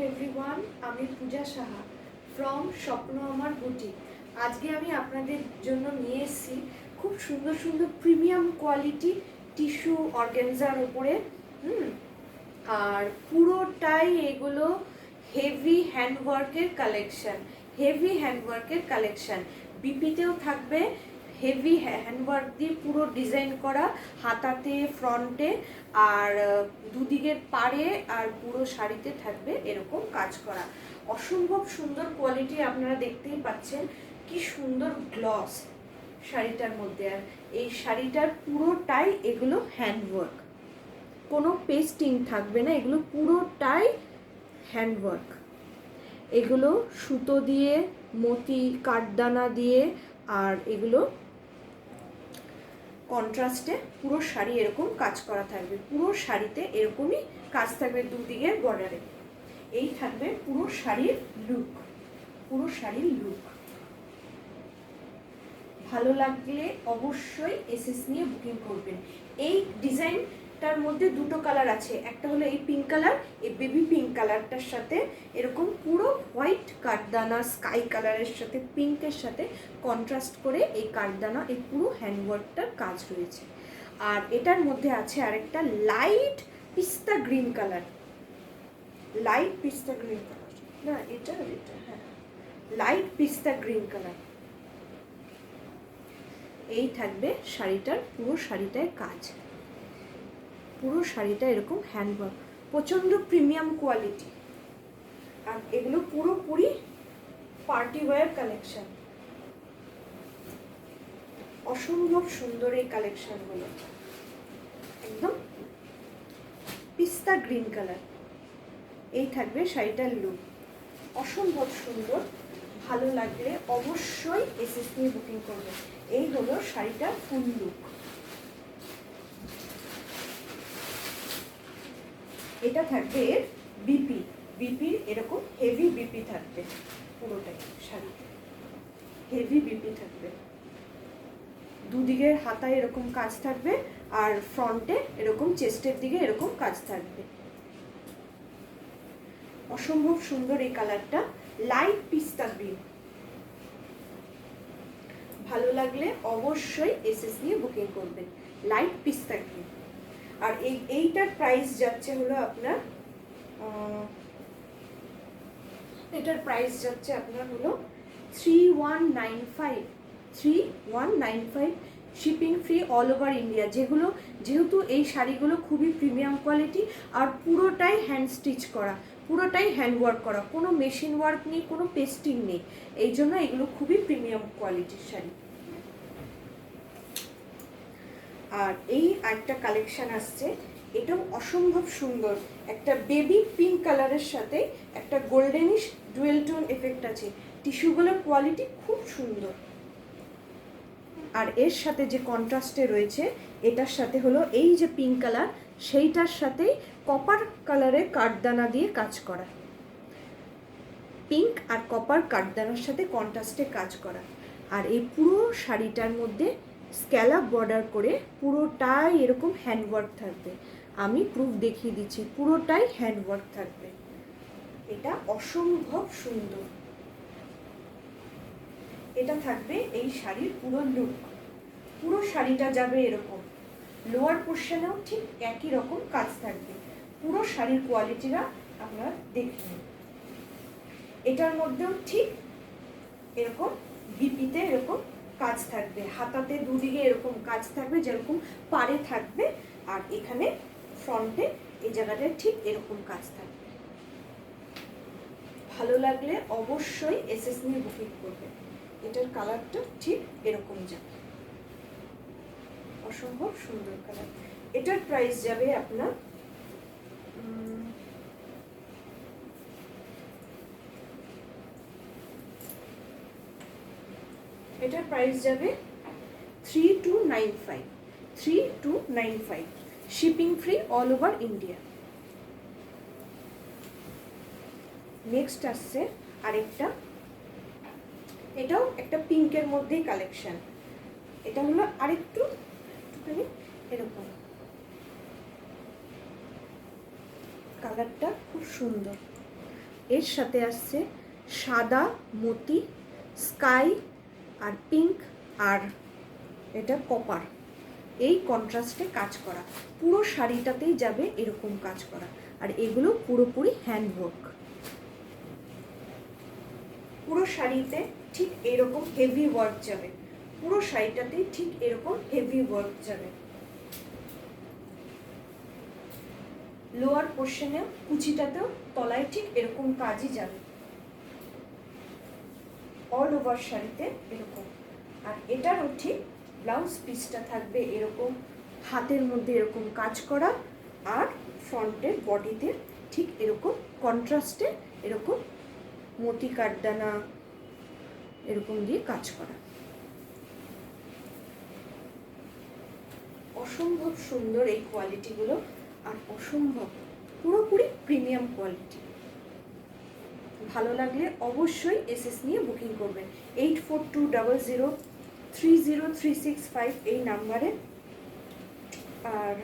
Everyone, আমি পূজা Saha from স্বপ্ন আমার বুটিক। আজকে আমি আপনাদের জন্য নিয়ে এসেছি খুব সুন্দর সুন্দর প্রিমিয়াম কোয়ালিটি টিস্যু অর্গানজার উপরে। আর পুরোটাই এগুলো হেভি হ্যান্ডওয়ার্কের কালেকশন। বিপিতেও থাকবে হেভি হ্যান্ডওয়ার্ক দিয়ে পুরো ডিজাইন করা, হাতাতে, ফ্রন্টে, আর দুদিকের পাড়ে আর পুরো শাড়িতে থাকবে এরকম কাজ করা। অসম্ভব সুন্দর কোয়ালিটি, আপনারা দেখতেই পাচ্ছেন কি সুন্দর গ্লস শাড়িটার মধ্যে। আর এই শাড়িটার পুরোটাই এগুলো হ্যান্ডওয়ার্ক, কোনো পেস্টিং থাকবে না, এগুলো পুরোটাই হ্যান্ডওয়ার্ক। এগুলো সুতো দিয়ে, মতি কাঠদানা দিয়ে, আর এগুলো কন্ট্রাস্টে পুরো শাড়ি এরকম কাজ করা থাকবে। পুরো শাড়িতে এরকমই কাজ থাকবে দুদিকের বর্ডারে। এই থাকবে পুরো শাড়ির লুক। ভালো লাগলে অবশ্যই এসএস নিয়ে বুকিং করবেন। এই ডিজাইনটার মধ্যে দুটো কালার আছে, একটা হলো এই পিঙ্ক কালার, এই বেবি পিঙ্ক কালারটার সাথে এরকম পুরো হোয়াইট কাঠদানা স্কাই কালারের সাথে পিঙ্কের সাথে কন্ট্রাস্ট করে এই কাঠদানা, এই পুরো হ্যান্ডওয়ার্কটার কাজ রয়েছে। আর এটার মধ্যে আছে আরেকটা লাইট পিস্তা গ্রিন কালার, লাইট পিস্তা গ্রিন কালার। এই থাকবে শাড়িটার, পুরো শাড়িটায় কাজ, পুরো শাড়িটা এরকম হ্যান্ডওয়ার্ক, প্রচণ্ড প্রিমিয়াম কোয়ালিটি। আর এগুলো পুরোপুরি পার্টি ওয়্যার কালেকশন। অসম্ভব সুন্দর এই কালেকশনগুলো, একদম পিস্তা গ্রিন কালার। এই থাকবে শাড়িটার লুক, অসম্ভব সুন্দর। ভালো লাগলে অবশ্যই এসএস নিয়ে বুকিং করবেন। এই হলো শাড়িটার ফুল লুক। এটা থাকবে এর বিপির এরকম হেভি বিপি থাকবে, পুরোটাই শাড়িতে হেভি বিপি থাকবে। দুদিকের হাতায় এরকম কাজ থাকবে, আর ফ্রন্টে এরকম চেস্টের দিকে এরকম কাজ থাকবে। অসম্ভব সুন্দর এই কালারটা, লাইট পিস্তা গ্রিন। ভালো লাগলে অবশ্যই এসএস নিয়ে বুকিং করবেন, লাইট পিস্তা গ্রিন। আর এইটার প্রাইস যাচ্ছে হলো আপনার, এটার প্রাইস যাচ্ছে আপনার হলো 3195 shipping free all over India. যেহেতু এই শাড়িগুলো খুবই প্রিমিয়াম কোয়ালিটি, আর পুরোটাই হ্যান্ড স্টিচ করা, পুরোটাই হ্যান্ডওয়ার্ক করা, কোনো মেশিন ওয়ার্ক নেই, কোনো পেস্টিং নেই, এই জন্য এগুলো খুবই প্রিমিয়াম কোয়ালিটির শাড়ি। আর এই একটা কালেকশন আসছে, এটাও অসম্ভব সুন্দর, একটা বেবি পিঙ্ক কালারের সাথে একটা গোল্ডেনিশ ডুয়েল টোন এফেক্ট আছে। টিস্যুগুলোর কোয়ালিটি খুব সুন্দর। আর এর সাথে যে কন্ট্রাস্টে রয়েছে, এটার সাথে হলো এই যে পিঙ্ক কালার, সেইটার সাথে কপার কালারের কাঠদানা দিয়ে কাজ করা, পিঙ্ক আর কপার কাঠদানার সাথে কন্ট্রাস্টে কাজ করা। আর এই পুরো শাড়িটার মধ্যে স্ক্যালাপ বর্ডার করে পুরোটাই এরকম হ্যান্ডওয়ার্ক থাকবে। আমি প্রুফ দেখিয়ে দিচ্ছি, পুরোটাই হ্যান্ডওয়ার্ক থাকবে। এটা অসম্ভব সুন্দর। এটা থাকবে এই শাড়ির পুরো লুক। পুরো শাড়িটা যাবে এরকম, লোয়ার পোর্শনেও ঠিক একই রকম কাজ থাকবে। পুরো শাড়ির কোয়ালিটিটা আপনারা দেখে নিন। এটার মধ্যেও ঠিক এরকম বিপিতে এরকম কাজ থাকবে, হাতাতে দুদিকে এরকম কাজ থাকবে যেরকম পাড়ে থাকবে, আর এখানে ফ্রন্টে এই জায়গাটায় ঠিক এরকম কাজ থাকবে। ভালো লাগলে অবশ্যই এসএস নিয়ে বুকিং করবে। এটার কালারটা ঠিক এরকম যাবে, অসম্ভব সুন্দর কালার। এটার প্রাইস যাবে আপনার এটার প্রাইস যাবে 3295 shipping free all over India. Next আসছে আরেকটা, এটাও একটা পিঙ্কের মধ্যেই কালেকশন। এটা হলো একটুখানি এরকম, কালারটা খুব সুন্দর, এর সাথে আসছে সাদা মতি, স্কাই আর পিঙ্ক আর এটা কপার, এই কন্ট্রাস্টে কাজ করা। পুরো শাড়িটাতেই যাবে এরকম কাজ করা। আর এগুলো পুরোপুরি হ্যান্ডওয়ার্ক। পুরো শাড়িতে ঠিক এরকম হেভি ওয়ার্ক যাবে, পুরো শাড়িটাতেই ঠিক এরকম হেভি ওয়ার্ক যাবে। লোয়ার পোর্শনে কুচিটাতেও তলায় ঠিক এরকম কাজই যাবে, অল ওভার শাড়িতে এরকম। আর এটারও ঠিক ব্লাউজ পিসটা থাকবে এরকম, হাতের মধ্যে এরকম কাজ করা, আর ফ্রন্টের বডিতে ঠিক এরকম কন্ট্রাস্টে এরকম মতি কাঠদানা এরকম দিয়ে কাজ করা। অসম্ভব সুন্দর এই কোয়ালিটিগুলো, আর অসম্ভব পুরোপুরি প্রিমিয়াম কোয়ালিটি। ভালো লাগলে অবশ্যই এসএস নিয়ে বুকিং করবেন 8420030365 এই নাম্বারে। আর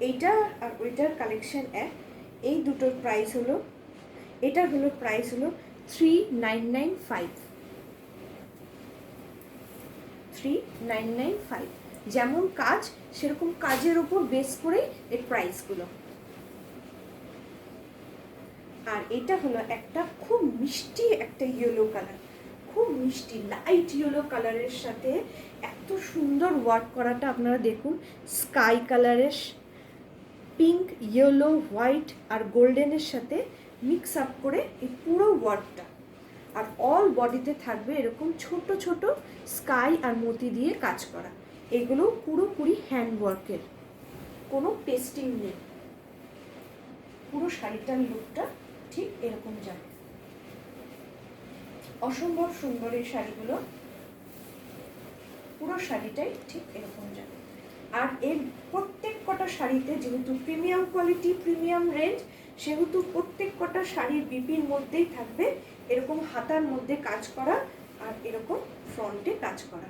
এইটা আর ওইটার কালেকশন এক, এই দুটোর প্রাইস হলো, এটার হলো প্রাইস হলো 3995। 3995, যেমন কাজ সেরকম কাজের ওপর বেস করে এই প্রাইসগুলো। আর এটা হলো একটা খুব মিষ্টি একটা ইয়েলো কালার, খুব মিষ্টি লাইট ইয়েলো কালারের সাথে এত সুন্দর ওয়ার্ক করাটা আপনারা দেখুন। স্কাই কালারের পিঙ্ক, ইয়েলো, হোয়াইট আর গোল্ডেনের সাথে মিক্স আপ করে এই পুরো ওয়ার্কটা। আর অল বডিতে থাকবে এরকম ছোট ছোট স্কাই আর মতি দিয়ে কাজ করা। এগুলো পুরোপুরি হ্যান্ড ওয়ার্কের, কোনো পেস্টিং নেই। পুরো শাড়িটার লুকটা ঠিক এরকম যাবে। অসম্ভব সুন্দর এই শাড়িগুলো, পুরো শাড়িটাই ঠিক এরকম যাবে। আর এর প্রত্যেক কটা শাড়িতে যেহেতু প্রিমিয়াম কোয়ালিটি, প্রিমিয়াম রেঞ্জ, সেহেতু প্রত্যেক কটা শাড়ির বিপির মধ্যেই থাকবে এরকম হাতার মধ্যে কাজ করা আর এরকম ফ্রন্টে কাজ করা।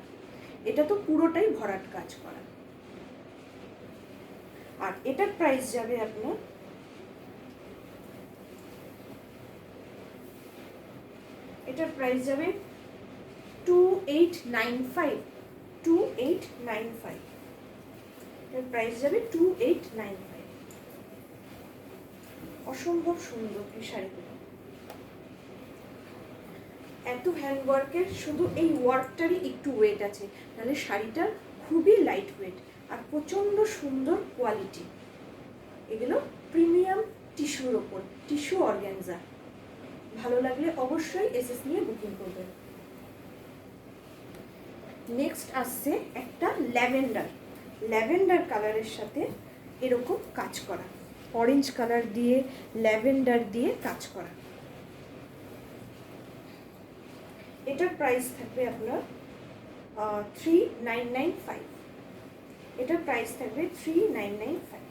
এটা তো পুরোটাই ভরাট কাজ করা। আর এটার প্রাইস যাবে আপনার এটার প্রাইস যাবে 2895। 2895 এর প্রাইস যাবে 2895। অসম্ভব সুন্দর এই শাড়িগুলো, এত হ্যান্ড ওয়ার্কের, শুধু এই ওয়ার্কটারই একটু ওয়েট আছে, তাহলে শাড়িটা খুবই লাইট ওয়েট আর প্রচণ্ড সুন্দর কোয়ালিটি। এগুলো প্রিমিয়াম টিস্যুর ওপর, টিস্যু অর্গানজা। ভালো লাগলে অবশ্যই এসএস নিয়ে বুকিং করবেন। নেক্সট আসছে একটা ল্যাভেন্ডার কালারের সাথে এরকম কাজ করা, অরেঞ্জ কালার দিয়ে ল্যাভেন্ডার দিয়ে কাজ করা। এটার প্রাইস থাকবে আপনার 3995। এটার প্রাইস থাকবে 3995।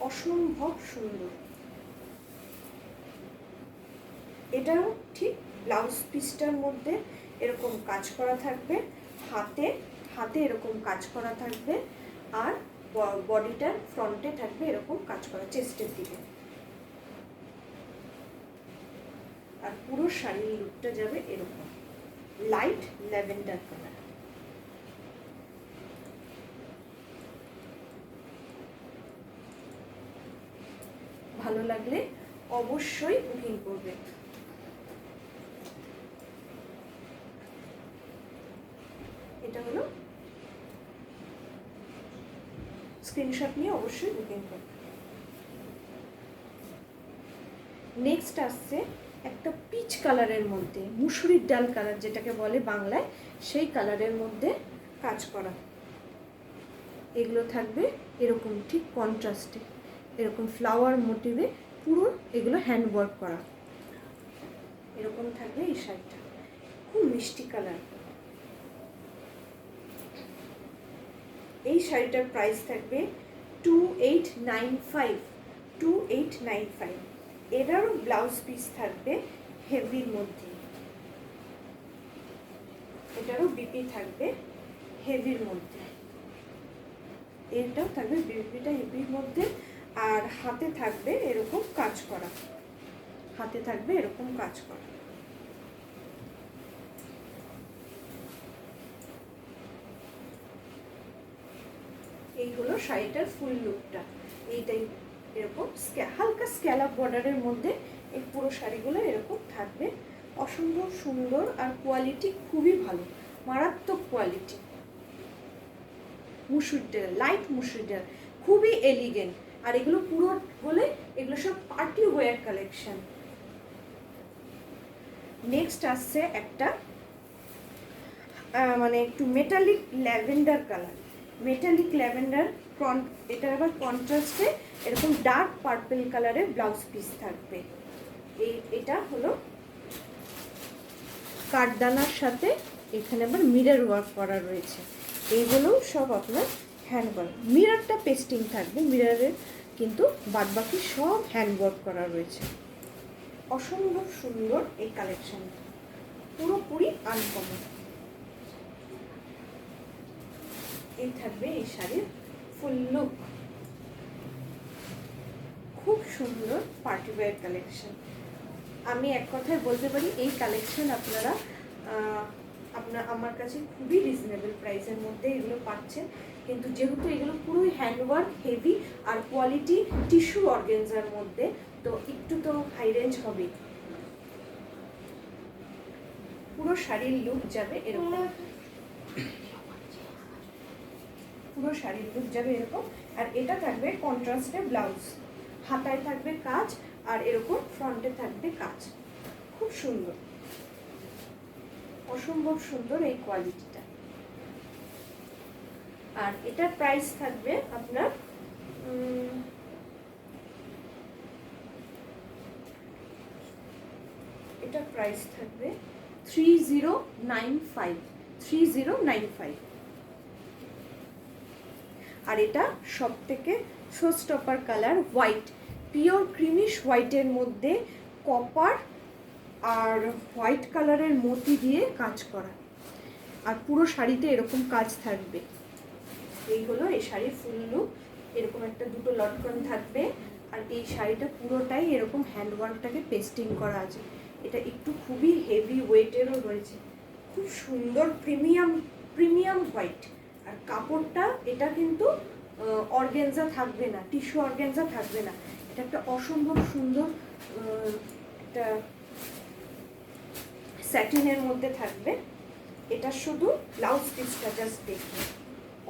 অসম্ভব সুন্দর। এটাও ঠিক ব্লাউজ পিসটার মধ্যে এরকম কাজ করা থাকবে, হাতে এরকম কাজ করা থাকবে, আর বডিটার ফ্রন্টে থাকবে এরকম কাজ করা চেস্টের দিকে। আর পুরো শাড়ির লুকটা যাবে এরকম লাইট ল্যাভেন্ডার কালার। ভালো লাগলে অবশ্যই বুকিং করবে। এটা হলো স্ক্রিনশট নিয়ে অবশ্যই বুকিং করবে। নেক্সট আসছে একটা পিচ কালারের মধ্যে, মুসুরির ডাল কালার যেটাকে বলে বাংলায়, সেই কালারের মধ্যে কাজ করা। এগুলো থাকবে এরকম ঠিক কন্ট্রাস্টে, এরকম ফ্লাওয়ার মোটিভে পুরো এগুলো হ্যান্ড ওয়ার্ক করা। এরকম থাকবে এই শাড়িটা, খুব মিষ্টি কালার। এই শাড়িটার প্রাইস থাকবে 2895। 2895। এটারও ব্লাউজ পিস থাকবে হেভির মধ্যে, এটারও বিপি থাকবে হেভির মধ্যে, এটাও থাকবে বিপিটা হেভির মধ্যে, আর হাতে থাকবে এরকম কাজ করা। হাতে থাকবে এরকম কাজ করা। এই হলো শাড়িটার ফুল লুকটা। এইটাই এরকম হালকা স্ক্যালাপ বর্ডারের মধ্যে এই পুরো শাড়িগুলো এরকম থাকবে। অসম্ভব সুন্দর আর কোয়ালিটি খুবই ভালো, মারাত্মক কোয়ালিটি। মুসুর ডাল, লাইট মুসুর ডাল, খুবই এলিগেন্ট। আর এগুলো পুরো বলে এগুলো সব পার্টি ওয়্যার কালেকশন। নেক্সট আসছে একটা মানে একটু metallic lavender colour, metallic lavender এটার আবার কন্ট্রাস্টে এরকম ডার্ক পার্পল কালারের ব্লাউজ পিস থাকবে। এটা হলো কাঠদানার সাথে এখানে আবার মিরর ওয়ার্ক করা রয়েছে। এইগুলো সব আপনার হ্যান্ড ওয়ার্ক, মিররটা পেস্টিং থাকবে মিররের, কিন্তু বাদবাকি সব হ্যান্ড ওয়ার্ক করা রয়েছে। অসম্ভব সুন্দর এই কালেকশনটা, পুরোপুরি আনকমন। এই থাকবে এই শাড়ির ফুল লুক, খুব সুন্দর পার্টি ওয়্যার কালেকশন। আমি এক কথায় বলতে পারি এই কালেকশন আপনারা আমার কাছে খুবই রিজনেবল প্রাইসের মধ্যে এগুলো পাচ্ছেন। কিন্তু যেহেতু এগুলো পুরোই হ্যান্ডওয়ার্ক হেভি আর কোয়ালিটি টিস্যু অর্গানজার মধ্যে, তো একটু তো হাই রেঞ্জ হবে। পুরো শাড়ির লুক যাবে এরকম, পুরো শাড়ির লুক যাবে এরকম। আর এটা থাকবে কন্ট্রাস্টে ব্লাউজ, হাতায় থাকবে কাজ আর এরকম ফ্রন্টে থাকবে কাজ। খুব সুন্দর, অসম্ভব সুন্দর এই কোয়ালিটিটা। আর এটার প্রাইস থাকবে আপনার এটার প্রাইস থাকবে 3095। আর এটা সব থেকে শোস্টপার কালার হোয়াইট, পিওর ক্রিমিশ হোয়াইটের মধ্যে কপার আর হোয়াইট কালারের মতি দিয়ে কাজ করা। আর পুরো শাড়িতে এরকম কাজ থাকবে। এই হলো এই শাড়ির ফুল লুক, এরকম একটা দুটো লটকন থাকবে। আর এই শাড়িটা পুরোটাই এরকম হ্যান্ডওয়ার্কটাকে পেস্টিং করা আছে। এটা একটু খুবই হেভি ওয়েটেরও রয়েছে, খুব সুন্দর প্রিমিয়াম হোয়াইট। আর কাপড়টা এটা কিন্তু অর্গানজা থাকবে না, টিস্যু অর্গানজা থাকবে না, এটা একটা অসম্ভব সুন্দর একটা স্যাটিনের মধ্যে থাকবে। এটা শুধু ব্লাউজ পিসটা জাস্ট দেখুন,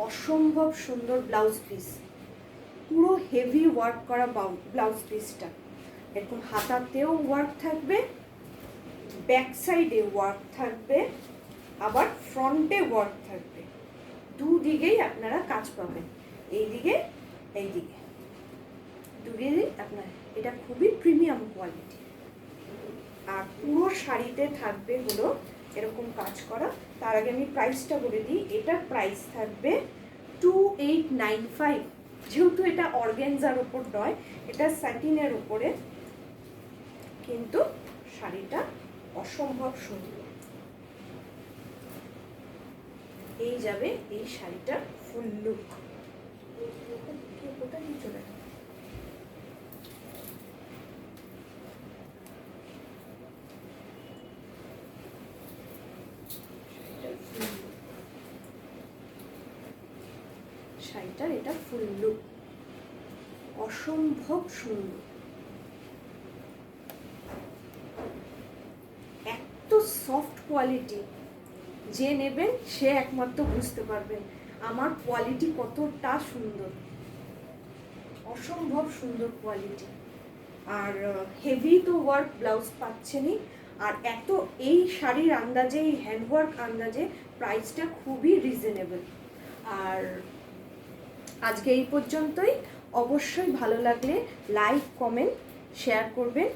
অসম্ভব সুন্দর ব্লাউজ পিস, পুরো হেভি ওয়ার্ক করা ব্লাউজ পিসটা। এরকম হাতাতেও ওয়ার্ক থাকবে, ব্যাক সাইডে ওয়ার্ক থাকবে, আবার ফ্রন্টে ওয়ার্ক থাকবে। দুদিকেই আপনারা কাজ পাবেন, এইদিকে এইদিকে দুদিকেই আপনার। এটা খুবই প্রিমিয়াম কোয়ালিটি। আর পুরো শাড়িতে থাকবে হলো এরকম কাজ করা। তার আগে আমি প্রাইসটা বলে দিই, এটার প্রাইস থাকবে 2895। যেহেতু এটা অর্গানজার ওপর নয়, এটা স্যাটিনের উপরে, কিন্তু শাড়িটা অসম্ভব সুন্দর। এই যাবে এই শাড়িটার ফুল লুক। কোথায় চলে শাড়িটার এটা ফুল লুক, অসম্ভব সুন্দর। এত সফট কোয়ালিটি, যে নেবেন সে একমাত্র বুঝতে পারবেন আমার কোয়ালিটি কতটা সুন্দর, অসম্ভব সুন্দর কোয়ালিটি। আর হেভি তো ওয়ার্ক ব্লাউজ পাচ্ছেনই। আর এত এই শাড়ির আন্দাজে, এই হ্যান্ডওয়ার্ক আন্দাজে প্রাইসটা খুবই রিজনেবল। আর আজকে এই পর্যন্তই। অবশ্যই ভালো লাগলে লাইক কমেন্ট শেয়ার করবেন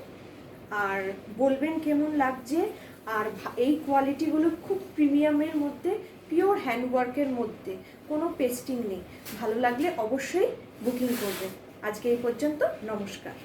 আর বলবেন কেমন লাগছে। আর এই কোয়ালিটিগুলো খুব প্রিমিয়ামের মধ্যে, পিওর হ্যান্ডওয়ার্কের মধ্যে, কোনো পেস্টিং নেই। ভালো লাগলে অবশ্যই বুকিং করবেন। আজকে এই পর্যন্ত, নমস্কার।